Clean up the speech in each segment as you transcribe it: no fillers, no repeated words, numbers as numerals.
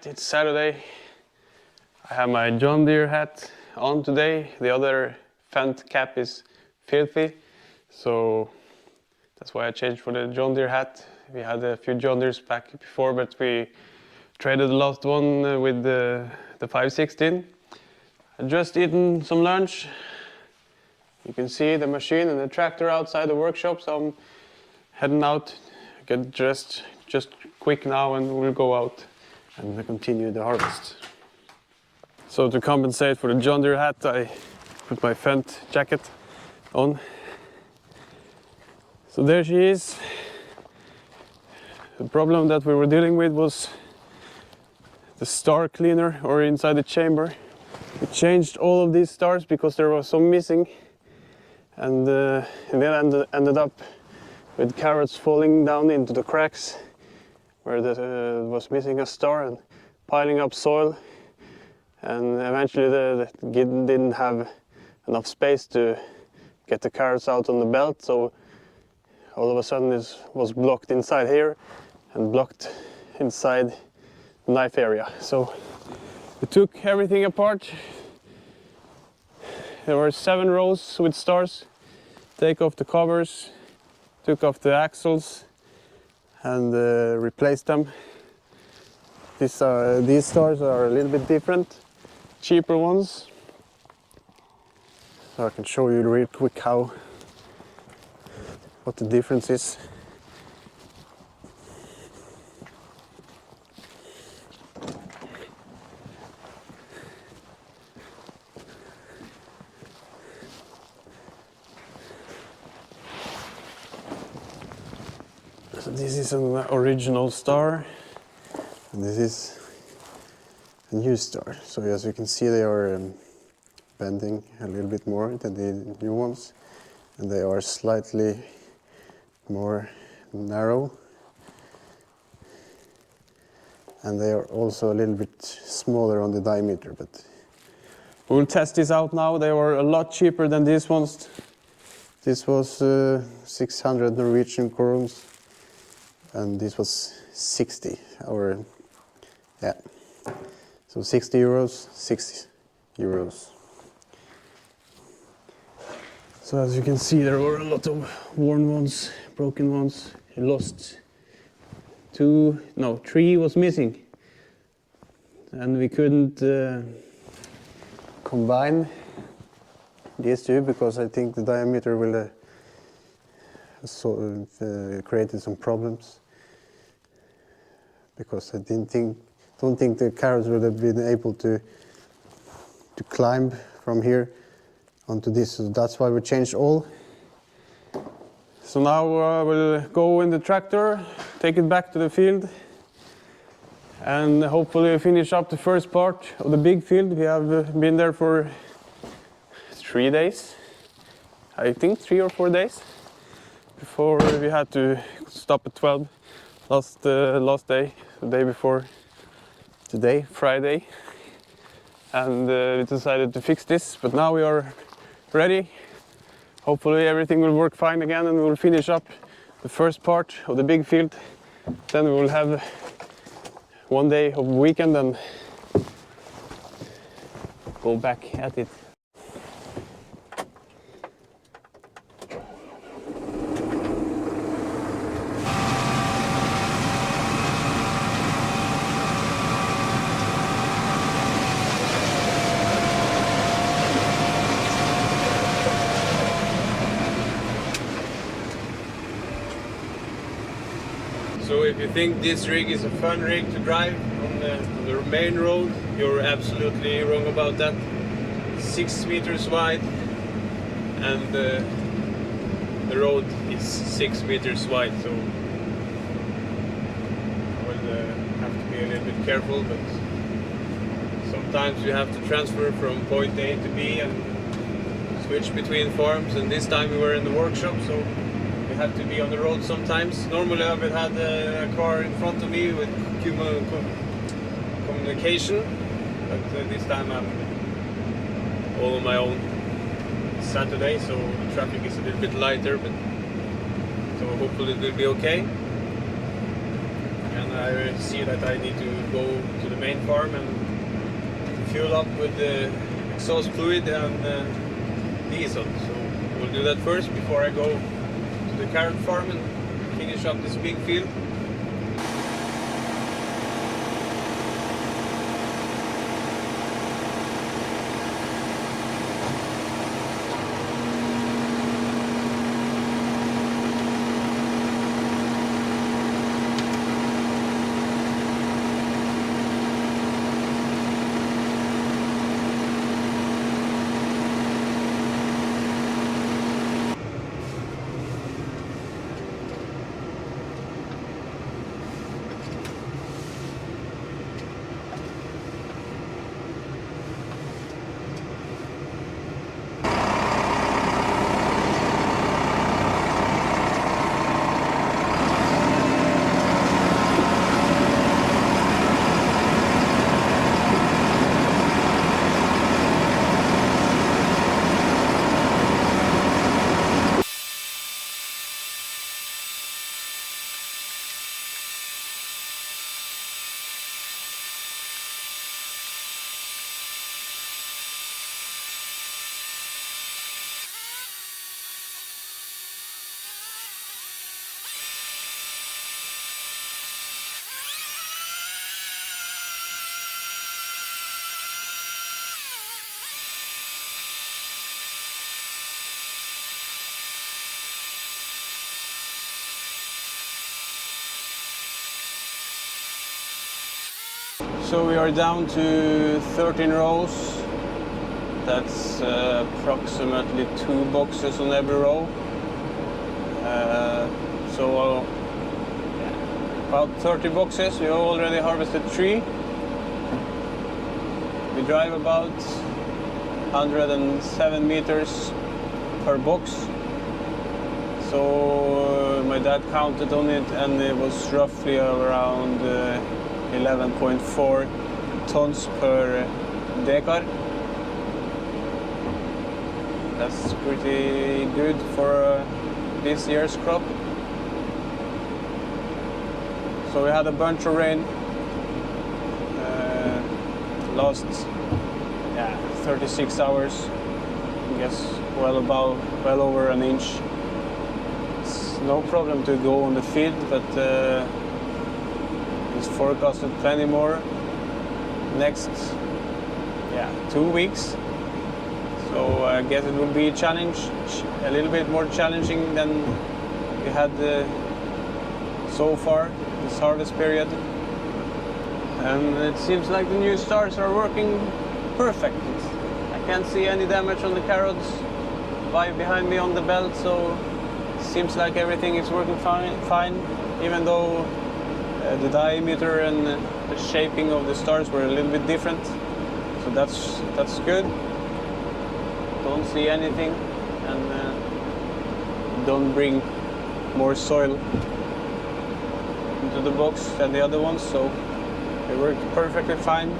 it's Saturday. I have my John Deere hat on today. The other fent cap is filthy, so that's why I changed for the John Deere hat. We had a few John Deeres back before, but we traded the last one with the 516. I just eaten some lunch. You can see the machine and the tractor outside the workshop, so I'm heading out, get dressed just quick now, and we'll go out and continue the harvest. So to compensate for the John Deere hat, I put my Fendt jacket on. So there she is. The problem that we were dealing with was the star cleaner, or inside the chamber. We changed all of these stars because there was some missing, and then ended up with carrots falling down into the cracks where there was missing a star and piling up soil, and eventually the didn't have enough space to get the carrots out on the belt, so all of a sudden it was blocked inside here and blocked inside the knife area. So we took everything apart. There were 7 rows with stars. Take off the covers, took off the axles and replaced them. These stars are a little bit different, cheaper ones. So I can show you real quick what the difference is. So this is an original star, and this is a new star. So as you can see, they are bending a little bit more than the new ones, and they are slightly more narrow, and they are also a little bit smaller on the diameter. But we'll test this out now. They were a lot cheaper than these ones. This was 600 Norwegian crowns, and this was 60, or yeah, so 60 euros, 60 euros. So as you can see, there were a lot of worn ones, broken ones. I lost 3 was missing, and we couldn't combine these two because I think the diameter will created some problems, because I don't think the carrots would have been able to climb from here onto this. So that's why we changed all. So now we'll go in the tractor, take it back to the field, and hopefully finish up the first part of the big field. We have been there for 3 days, I think 3 or 4 days, before we had to stop at 12 last day, the day before today, Friday, and we decided to fix this, but now we are ready. Hopefully everything will work fine again, and we will finish up the first part of the big field. Then we will have 1 day of weekend and go back at it. So if you think this rig is a fun rig to drive on the main road, you're absolutely wrong about that. 6 meters wide, and the road is 6 meters wide, so I will have to be a little bit careful, but sometimes you have to transfer from point A to B and switch between farms, and this time we were in the workshop, so have to be on the road sometimes. Normally I would have a car in front of me with communication, but this time I'm all on my own. It's Saturday, so the traffic is a little bit lighter, but so hopefully it will be okay. And I see that I need to go to the main farm and fuel up with the exhaust fluid and diesel. So we'll do that first before I go to the carrot farm and finish up this big field. So we are down to 13 rows. That's approximately 2 boxes on every row. About 30 boxes. We already harvested 3. We drive about 107 meters per box. So my dad counted on it, and it was roughly around 11.4 tons per dekar. That's pretty good for this year's crop. So we had a bunch of rain last 36 hours. I guess well over an inch. It's no problem to go on the field, but it's forecasted plenty more next 2 weeks. So I guess it will be a challenge, a little bit more challenging than we had so far this harvest period. And it seems like the new stars are working perfect. I can't see any damage on the carrots behind me on the belt, so it seems like everything is working fine, even though the diameter and the shaping of the stars were a little bit different. So that's good. Don't see anything, and don't bring more soil into the box than the other ones, so they worked perfectly fine.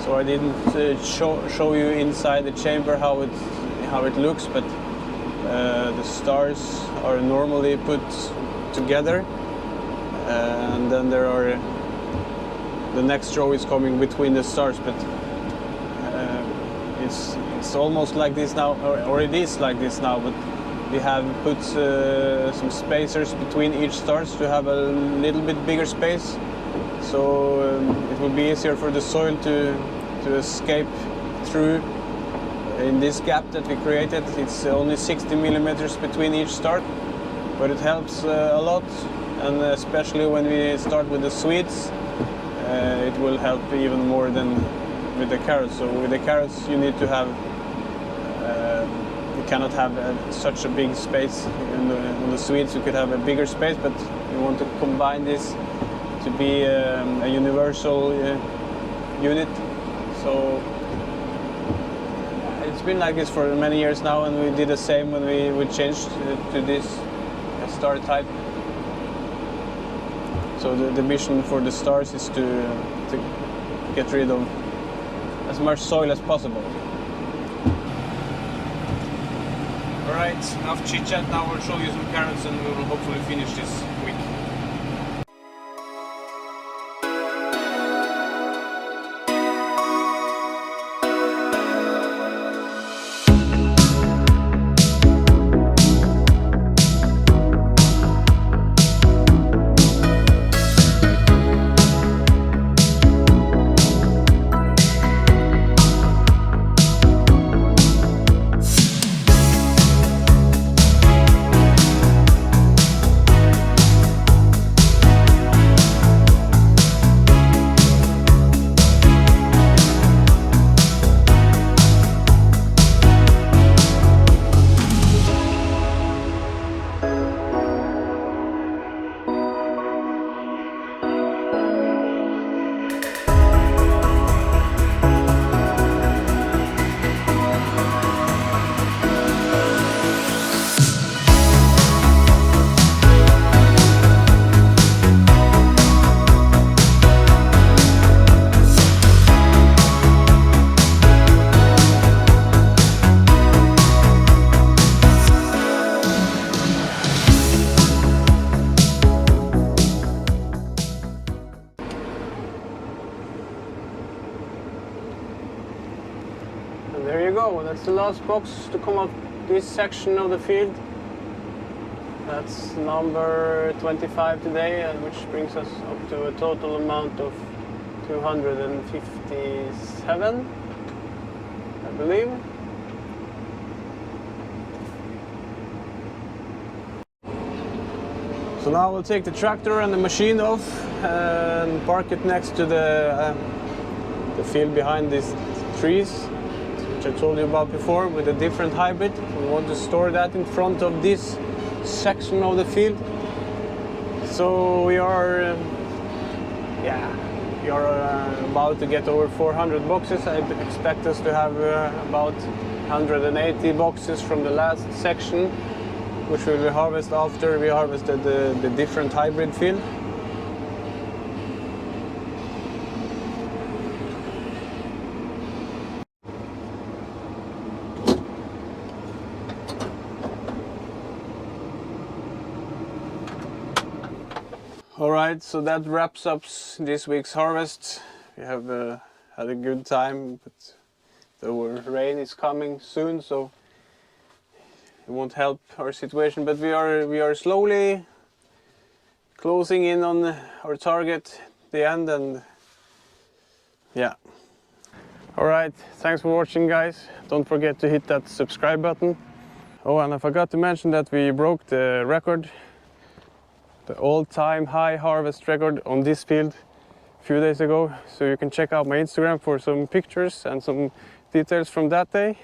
So I didn't show you inside the chamber how it looks, but the stars are normally put together, and then there are the next row is coming between the stars, but it's almost like this now, or it is like this now, but we have put some spacers between each starts to have a little bit bigger space, so it will be easier for the soil to escape through in this gap that we created. It's only 60 millimeters between each start, but it helps a lot, and especially when we start with the Swedes, it will help even more than with the carrots. So with the carrots you need to have, you cannot have such a big space. On the Swedes you could have a bigger space, but you want to combine this to be a universal unit. So it's been like this for many years now, and we did the same when we changed to this star type. So the mission for the stars is to get rid of as much soil as possible. Alright, enough chit chat. Now we'll show you some carrots and we will hopefully finish this week. And there you go, that's the last box to come up this section of the field. That's number 25 today, and which brings us up to a total amount of 257, I believe. So now we'll take the tractor and the machine off and park it next to the field behind these trees, which I told you about before, with a different hybrid. We want to store that in front of this section of the field. So we are about to get over 400 boxes. I expect us to have about 180 boxes from the last section, which we will harvest after we harvested the different hybrid field. Alright, so that wraps up this week's harvest. We have had a good time, but the rain is coming soon, so it won't help our situation. But we are slowly closing in on our target, the end, and yeah. Alright, thanks for watching, guys. Don't forget to hit that subscribe button. Oh, and I forgot to mention that we broke the record, the all-time high harvest record on this field a few days ago. So you can check out my Instagram for some pictures and some details from that day.